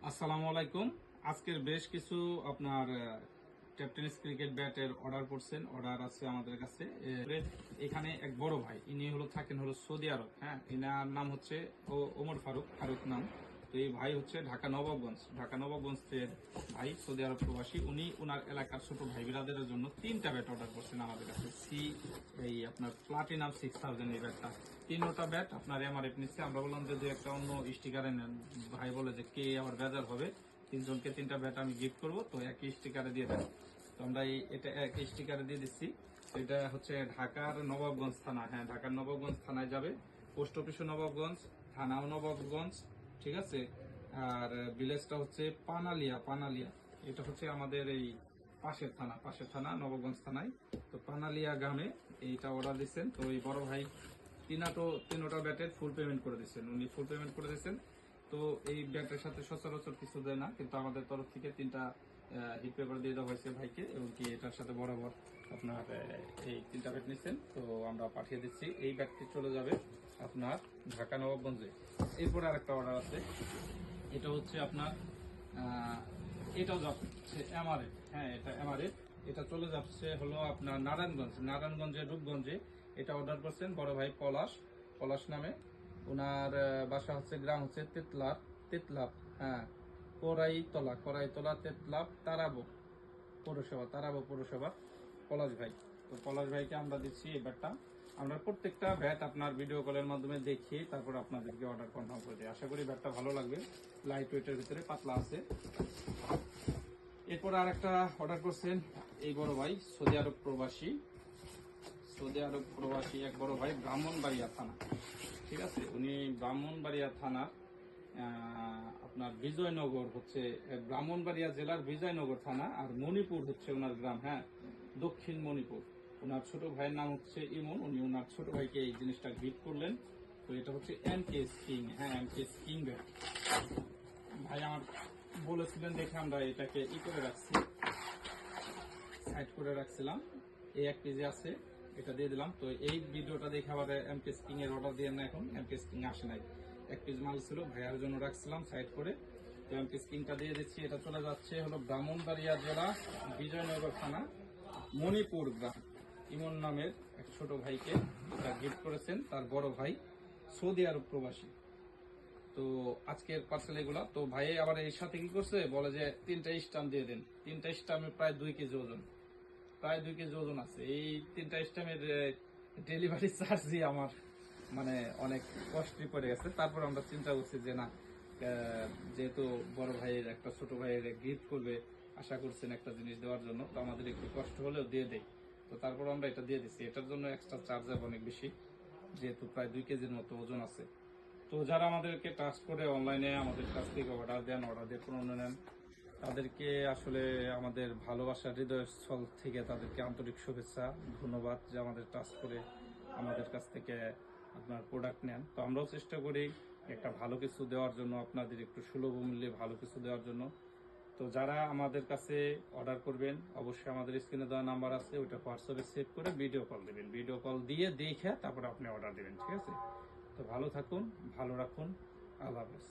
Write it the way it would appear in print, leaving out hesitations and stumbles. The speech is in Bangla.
আসসালামু আলাইকুম। আজকের বেশ কিছু আপনার টেনিস ক্রিকেট ব্যাটের অর্ডার করছেন, অর্ডার আছে আমাদের কাছে। এখানে এক বড় ভাই, ইনি থাকেন সৌদি আরব। হ্যাঁ, ইনার নাম হচ্ছে ওমর ফারুক, ফারুক নাম। তো এই ভাই হচ্ছে ঢাকা নবাবগঞ্জের ভাই, সৌদি আরব প্রবাসী। উনি ওনার এলাকার ছোট ভাই বিরাদের জন্য 3টা ব্যাট অর্ডার করছেন আমাদের কাছে। এই আপনার প্লাটিনাম 6000 এই ব্যাটটা, 3টা ব্যাট আপনার এমআরএফ নিচ্ছে। আমরা বললাম যে একটা অন্য স্টিকারে নেন। ভাই বলে যে কে আবার বেজার হবে, 3জনকে 3টা ব্যাট আমি গিফট করবো, তো একই স্টিকারে দিয়ে দেন। তো আমরা এটা একই স্টিকারে দিয়ে দিচ্ছি। এটা হচ্ছে ঢাকার নবাবগঞ্জ থানা। হ্যাঁ, ঢাকার নবাবগঞ্জ থানায় যাবে। পোস্ট অফিসও নবাবগঞ্জ, থানাও নবাবগঞ্জ, ঠিক আছে। আর ভিলেজটা হচ্ছে পানালিয়া। এটা হচ্ছে আমাদের এই পাশের থানা নবাবগঞ্জ থানায়। তো পানালিয়া গ্রামে এইটা অর্ডার দিচ্ছেন। তো এই বড় ভাই তিনোটা ব্যাটের ফুল পেমেন্ট করে দিচ্ছেন, উনি ফুল পেমেন্ট করে দিচ্ছেন। তো এই ব্যাটের সাথে সচরাচর কিছু দেয় না, কিন্তু আমাদের তরফ থেকে 3টা হিট পেপার দিয়ে দেওয়া হয়েছে ভাইকে, এবং কি এটার সাথে বরাবর আপনার এই 3টা ব্যাট নিচ্ছেন। তো আমরা পাঠিয়ে দিচ্ছি। এই ব্যাটটি চলে যাবে আপনার ঢাকা নবাবগঞ্জে। এরপর আরেকটা অর্ডার আছে, এটা হচ্ছে আপনার এটাও যাচ্ছে এমআরএফ। হ্যাঁ, এটা এমআরএফ। এটা চলে যাচ্ছে হলো আপনার নারায়ণগঞ্জের রূপগঞ্জে। এটা অর্ডার করছেন বড় ভাই পলাশ নামে। ওনার বাসা হচ্ছে, গ্রাম হচ্ছে তেতলাপ। হ্যাঁ, করাইতলা তেতলাপ তারাবো পৌরসভা পলাশ ভাই। তো পলাশ ভাইকে আমরা দিচ্ছি এই ব্যাটটা। আমরা প্রত্যেকটা ব্যাট আপনার ভিডিও কলের মাধ্যমে দেখিয়ে তারপর আপনাদেরকে অর্ডার কনফার্ম করে দিই। আশা করি ব্যাটটা ভালো লাগবে, লাইট ওয়েটের ভিতরে পাতলা আছে। এরপর আর একটা অর্ডার করছেন এই বড় ভাই, সৌদি আরব প্রবাসী এক বড় ভাই, ব্রাহ্মণবাড়িয়া থানা। ঠিক আছে, উনি ব্রাহ্মণবাড়িয়া থানার আপনার বিজয়নগর হচ্ছে, ব্রাহ্মণবাড়িয়া জেলার বিজয়নগর থানা, আর মণিপুর হচ্ছে ওনার গ্রাম। হ্যাঁ, দক্ষিণ মণিপুর। ওনার ছোট ভাইয়ের নাম হচ্ছে ইমন। উনি ওনার ছোট ভাইকে এই জিনিসটা গিফট করলেন। তো এটা হচ্ছে এমকেএস কিং। হ্যাঁ, এমকেএস কিং ব্যাট। ভাই আমার বলেছিলেন দেখে আমরা এটাকে করে রাখছি, সাইড করে রাখছিলাম। এই 1 কেজি আছে, এটা দিয়ে দিলাম। তো এই ভিডিওটা দেখে আবার এমকেএস কিং এর অর্ডার দিয়ে না, এখন এমকেএস কিং আসে নাই। 1 পিস মাল ছিল, ভাইয়ার জন্য রাখছিলাম সাইড করে। তো এমকেএস কিংটা দিয়ে দিচ্ছি। এটা চলে যাচ্ছে হলো ব্রাহ্মণবাড়িয়া জেলা, বিজয়নগর থানা, মণিপুর গ্রাম। ইমন নামের এক ছোট ভাইকে এটা গিফট করেছেন তার বড় ভাই, সৌদি আরব প্রবাসী। তো আজকের পার্সেল এগুলা। তো ভাই আবার এর সাথে কি করছে, বলে যে 3টা স্টাম্প দিয়ে দেন। 3টা স্টাম্পে প্রায় 2 কেজি ওজন, আছে। এই 3টা স্টাম্পের ডেলিভারি চার্জই আমার মানে অনেক কষ্টই পড়ে গেছে। তারপর আমরা চিন্তা করছি যে না, যেহেতু বড় ভাইয়ের একটা ছোট ভাইয়ের গিফট করবে, আশা করছেন একটা জিনিস দেওয়ার জন্য, তো আমাদের একটু কষ্ট হলেও দিয়ে দেয়। তো তারপর আমরা এটা দিয়ে দিচ্ছি। এটার জন্য এক্সট্রা চার্জ হবে অনেক বেশি, যেহেতু প্রায় 2 কেজির মতো ওজন আছে। তো যারা আমাদেরকে ট্রাস্ট করে অনলাইনে আমাদের কাছ থেকে অর্ডার দিয়ে পণ্য নেন, তাদেরকে আসলে আমাদের ভালোবাসার হৃদয়স্থল থেকে তাদেরকে আন্তরিক শুভেচ্ছা, ধন্যবাদ যে আমাদের ট্রাস্ট করে আমাদের কাছ থেকে আপনার প্রোডাক্ট নেন। তো আমরাও চেষ্টা করি একটা ভালো কিছু দেওয়ার জন্য, আপনাদের একটু সুলভ মূল্যে ভালো কিছু দেওয়ার জন্য। তো যারা আমাদের কাছে অর্ডার করবেন, অবশ্যই আমাদের স্ক্রিনে দেওয়া নাম্বার আছে, ওইটা হোয়াটসঅ্যাপে সেভ করে ভিডিও কল দেবেন। ভিডিও কল দিয়ে দেখে তারপরে আপনি অর্ডার দেবেন, ঠিক আছে। তো ভালো থাকুন, ভালো রাখুন। আল্লাহ হাফেজ।